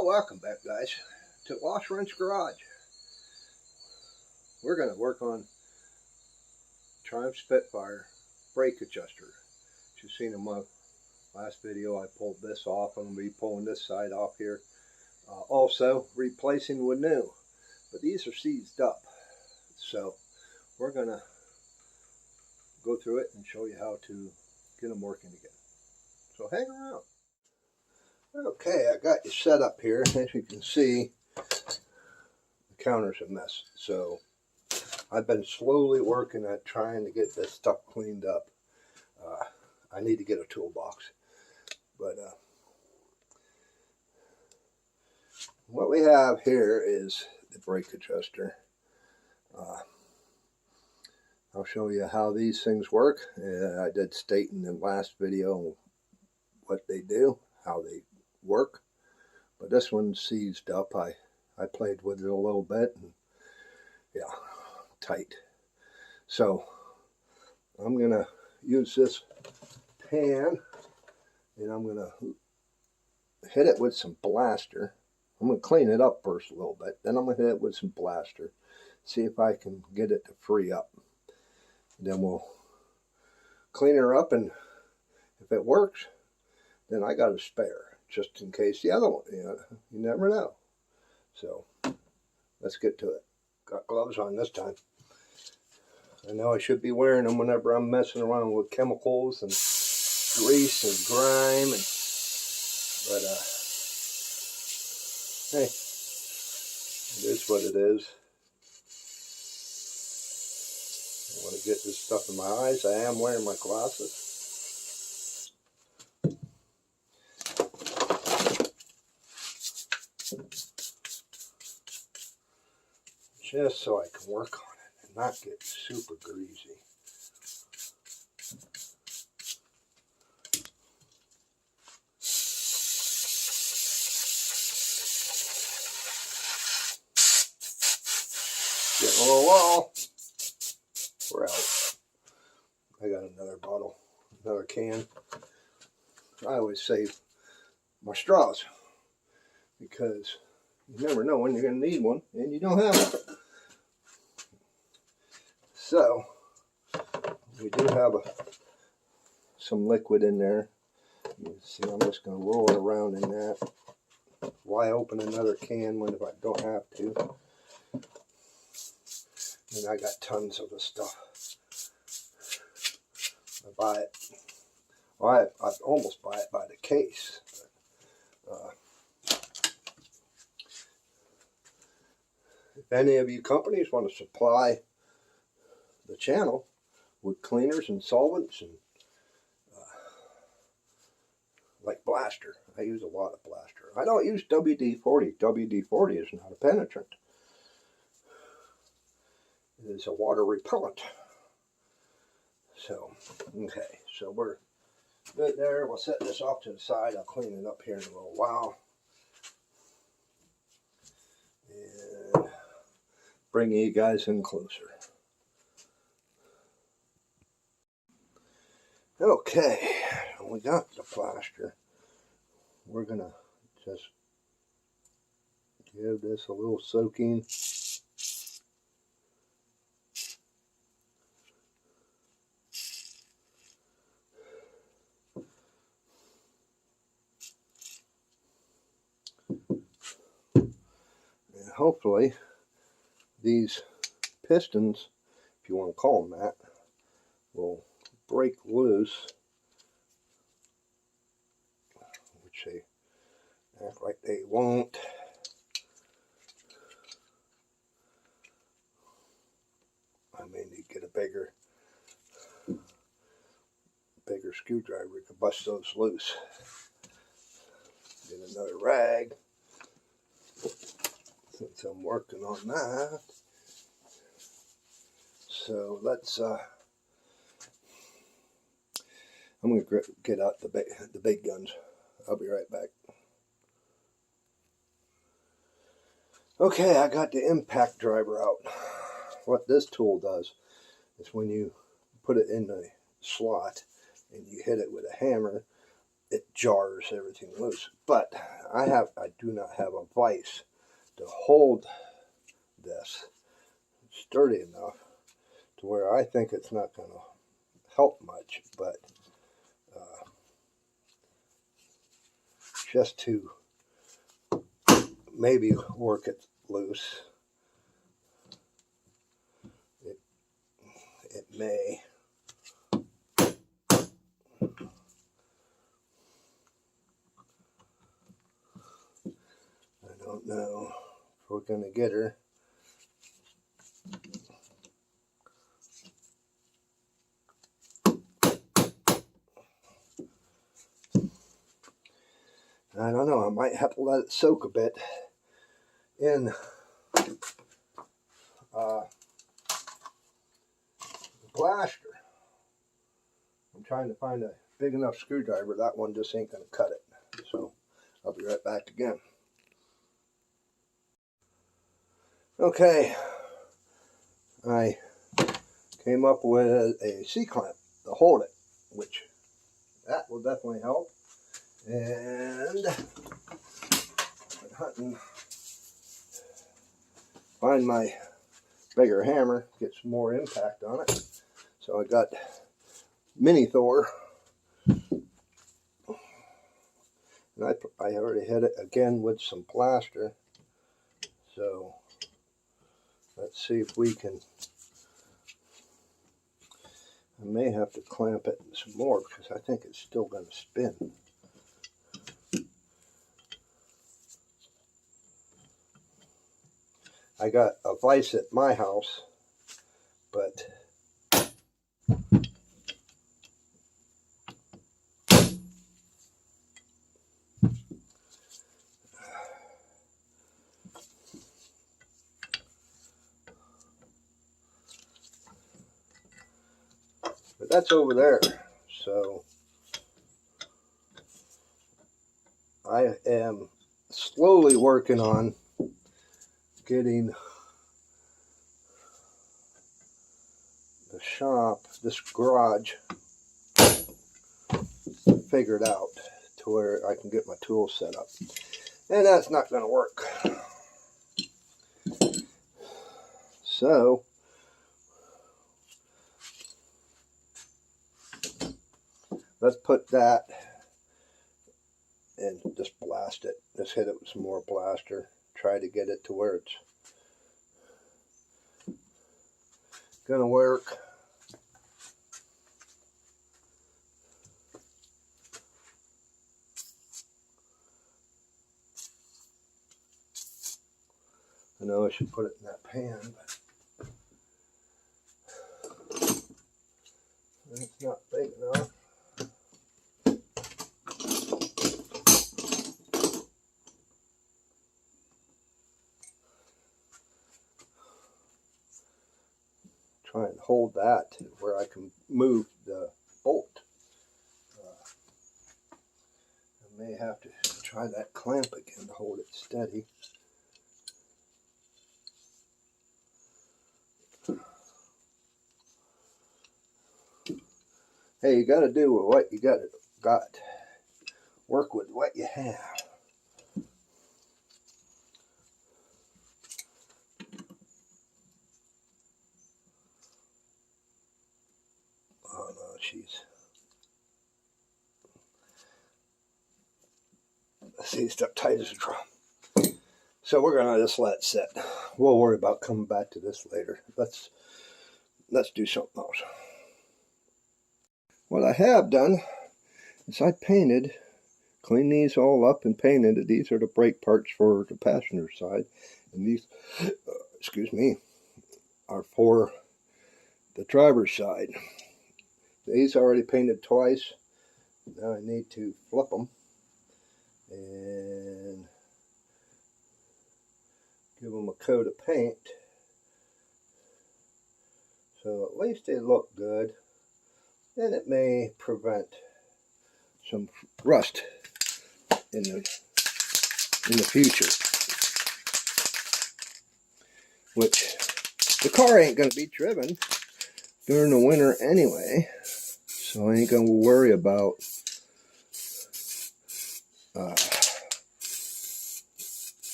Well, welcome back, guys, to Lost Wrench Garage. We're going to work on Triumph Spitfire brake adjuster. As you've seen in my last video, I pulled this off. I'm going to be pulling this side off here. Also, replacing with new. But these are seized up. So, we're going to go through it and show you how to get them working again. So, hang around. Okay, I got you set up here. As you can see, the counter's a mess. So I've been slowly working at trying to get this stuff cleaned up. I need to get a toolbox. But what we have here is the brake adjuster. I'll show you how these things work. I did state in the last video what they do, how they work, but this one's seized up. I played with it a little bit, and yeah, tight. So I'm gonna use this pan, and I'm gonna hit it with some blaster. I'm gonna clean it up first a little bit, then I'm gonna hit it with some blaster, see if I can get it to free up. And then we'll clean her up, and if it works, then I got a spare, just in case the other one, you never know. So, let's get to it. Got gloves on this time. I know I should be wearing them whenever I'm messing around with chemicals and grease and grime, but hey, it is what it is. I want to get this stuff in my eyes. I am wearing my glasses. Just so I can work on it and not get super greasy. Getting a little low. We're out. I got another bottle, another can. I always save my straws because you never know when you're going to need one, and you don't have one. So, we do have some liquid in there. You can see I'm just going to roll it around in that. Why open another can when if I don't have to? And I got tons of the stuff. I buy it. Well, I almost buy it by the case. But, if any of you companies want to supply the channel with cleaners and solvents and like blaster, I use a lot of blaster. I don't use WD-40. WD-40 is not a penetrant. It is a water repellent. So, okay, so we're good there. We'll set this off to the side. I'll clean it up here in a little while. And bring you guys in closer. Okay, we got the plaster. We're gonna just give this a little soaking. And hopefully these pistons, if you want to call them that, will break loose, which they act like they won't. I may need to get a bigger screwdriver to bust those loose. Get another rag since I'm working on that. So let's I'm going to get out the big guns. I'll be right back. Okay, I got the impact driver out. What this tool does is when you put it in the slot and you hit it with a hammer, it jars everything loose. But I do not have a vise to hold this sturdy enough to where I think it's not going to help much, but just to maybe work it loose, it may. I don't know if we're going to get her. I don't know, I might have to let it soak a bit in plaster. I'm trying to find a big enough screwdriver. That one just ain't going to cut it. So I'll be right back again. Okay, I came up with a C-clamp to hold it, which that will definitely help. And I'm hunting, find my bigger hammer, get some more impact on it. So I got Mini Thor, and I already hit it again with some plaster. So let's see if we can. I may have to clamp it some more because I think it's still going to spin. I got a vise at my house, but that's over there. So I am slowly working on getting the shop, this garage, figured out to where I can get my tools set up. And that's not going to work. So let's put that and just blast it. Just hit it with some more plaster. Try to get it to where it's gonna work. I know I should put it in that pan, but it's not big enough. Try and hold that where I can move the bolt. I may have to try that clamp again to hold it steady. Hey, you got to do with what you got. Work with what you have. Oh no, she's stuck tight as a drum. So we're gonna just let it sit. We'll worry about coming back to this later. Let's do something else. What I have done is I cleaned these all up and painted it. These are the brake parts for the passenger side, and these, excuse me, are for the driver's side. These are already painted twice. Now I need to flip them and give them a coat of paint, so at least they look good, and it may prevent some rust in the future, which the car ain't going to be driven during the winter anyway, so I ain't going to worry about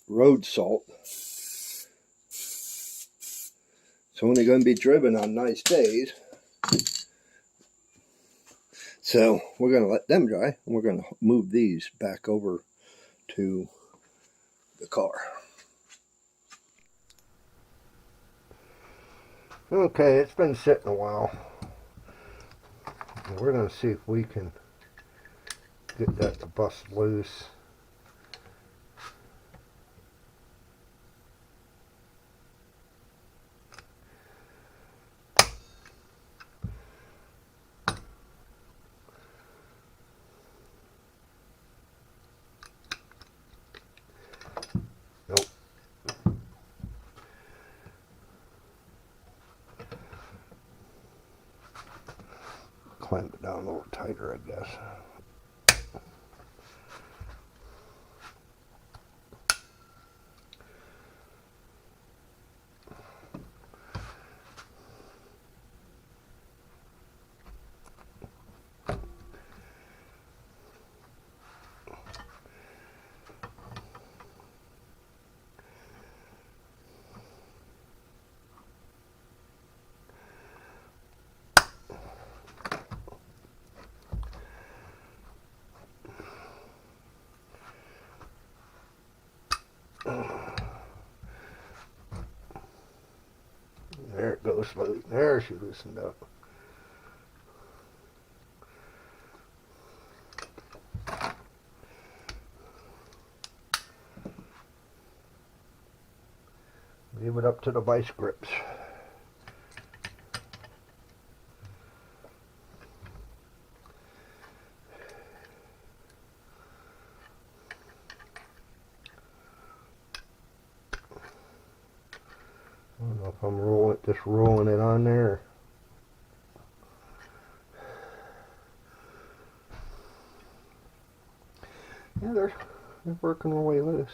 road salt. It's only going to be driven on nice days. So we're going to let them dry, and we're going to move these back over to the car. Okay, it's been sitting a while. We're going to see if we can get that to bust loose. Nope. Clamp it down a little tighter, I guess. There it goes. There she loosened up. Leave it up to the vice grips. I don't know if I'm just rolling it on there. Yeah, they're working their way loose.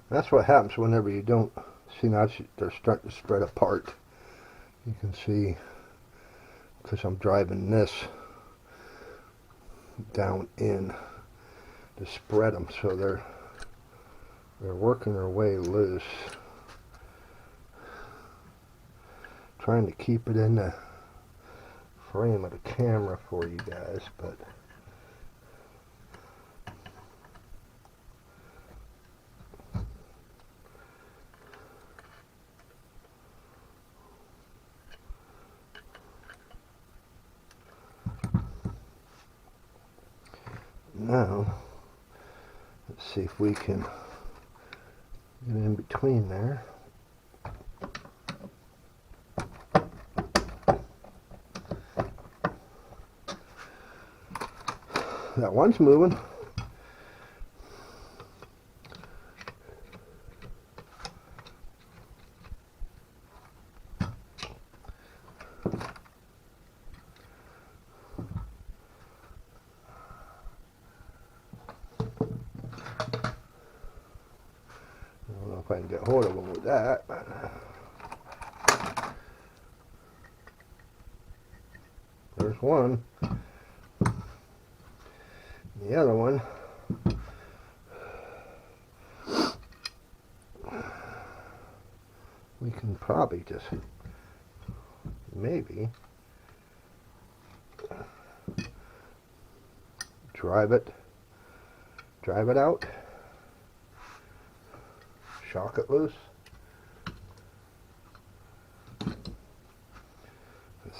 That's what happens whenever you don't see. Now they're starting to spread apart. You can see because I'm driving this down in to spread them, so they're working their way loose. Trying to keep it in the frame of the camera for you guys, but now let's see if we can get in between there. That one's moving. I don't know if I can get hold of them with that, but there's one. The other one, we can probably just maybe drive it out, shock it loose.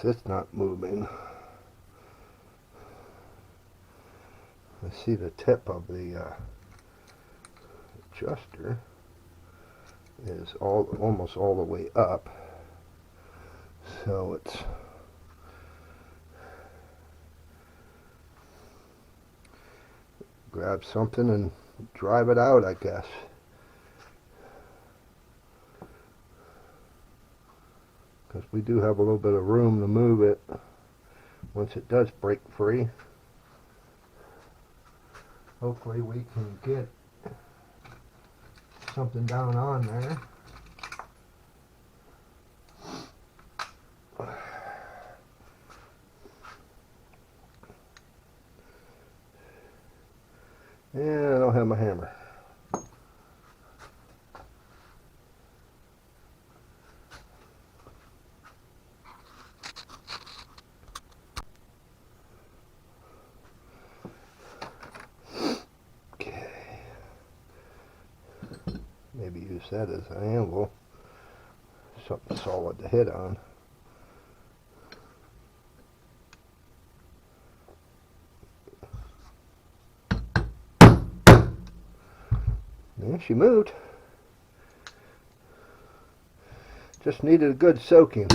It's not moving. I see the tip of the adjuster is almost all the way up, so it's grab something and drive it out, I guess. Because we do have a little bit of room to move it once it does break free. Hopefully we can get something down on there. Yeah, I don't have my hammer. Okay. Maybe use that as an anvil. Something solid to hit on. Yeah, she moved. Just needed a good soaking.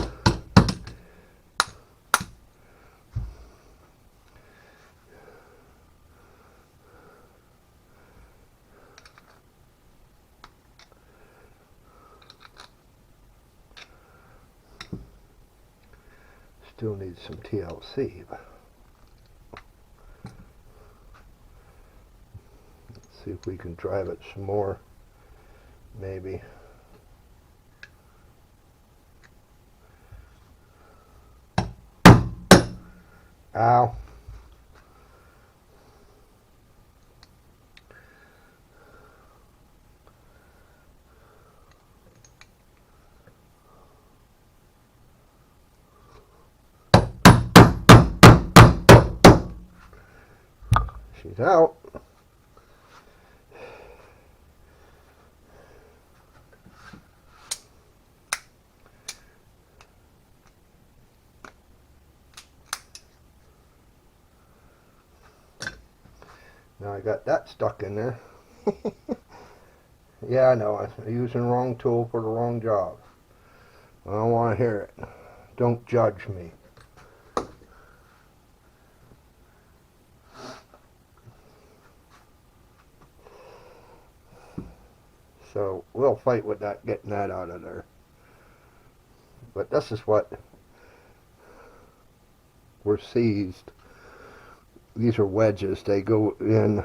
Still needs some TLC. Let's see if we can drive it some more. Maybe. Ow. She's out. Now I got that stuck in there. Yeah, I know. I'm using the wrong tool for the wrong job. I don't want to hear it. Don't judge me. So we'll fight with that, getting that out of there. But this is what were seized. These are wedges. They go in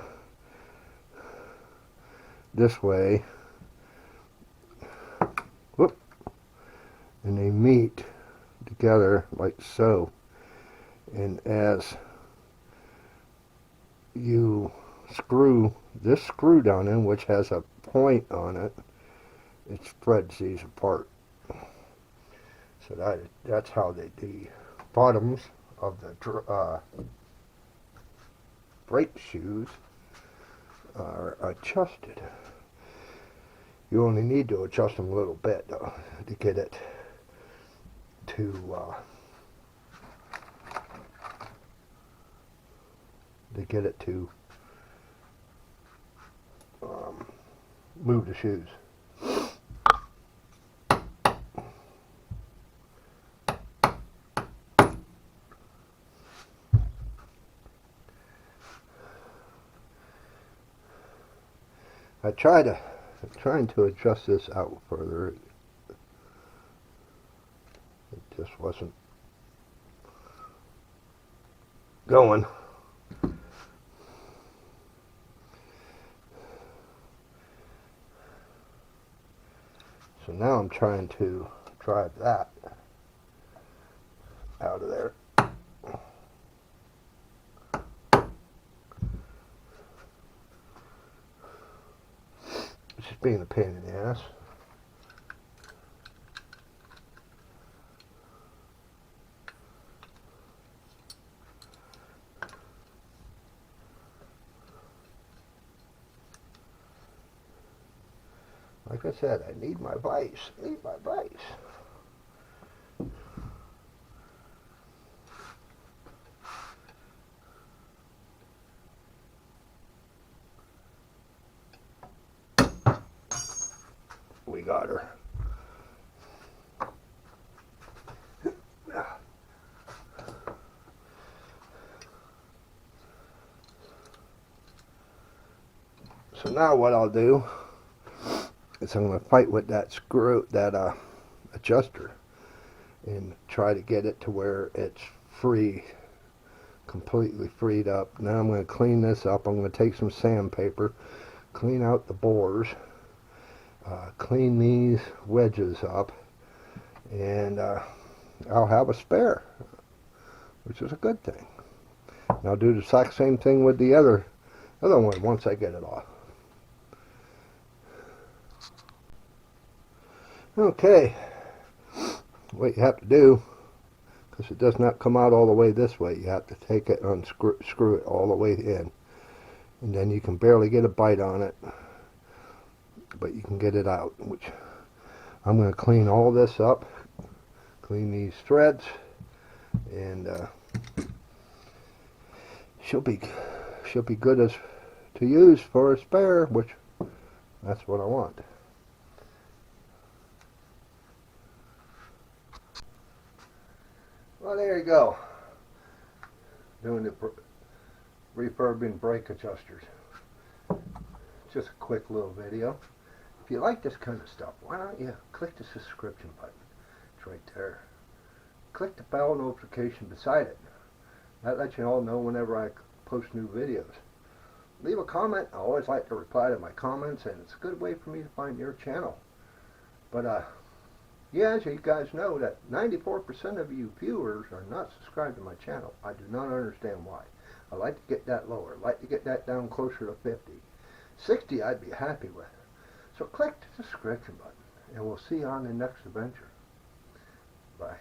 this way. Whoop. And they meet together like so. And as you screw this screw down in, which has a point on it, it spreads these apart. So that's how the bottoms of the brake shoes are adjusted. You only need to adjust them a little bit though, to get it to move the shoes. I'm trying to adjust this out further. It just wasn't going. So now I'm trying to drive that out of there. It's just being a pain in the ass. Like I said, I need my vise. We got her. So now what I'll do is I'm going to fight with that screw, that adjuster, and try to get it to where it's free, completely freed up. Now I'm going to clean this up. I'm going to take some sandpaper, clean out the bores, clean these wedges up, and I'll have a spare, which is a good thing. And I'll do the exact same thing with the other one once I get it off. Okay, what you have to do, because it does not come out all the way this way, you have to take it and screw it all the way in. And then you can barely get a bite on it, but you can get it out, which I'm going to clean all this up, clean these threads, and she'll be good as to use for a spare, which that's what I want. Well, there you go. Doing the refurbing brake adjusters. Just a quick little video. If you like this kind of stuff, why don't you click the subscription button? It's right there. Click the bell notification beside it. That lets you all know whenever I post new videos. Leave a comment. I always like to reply to my comments, and it's a good way for me to find your channel. But yeah, as you guys know, that 94% of you viewers are not subscribed to my channel. I do not understand why. I'd like to get that lower. I'd like to get that down closer to 50. 60 I'd be happy with. So click the subscription button, and we'll see you on the next adventure. Bye.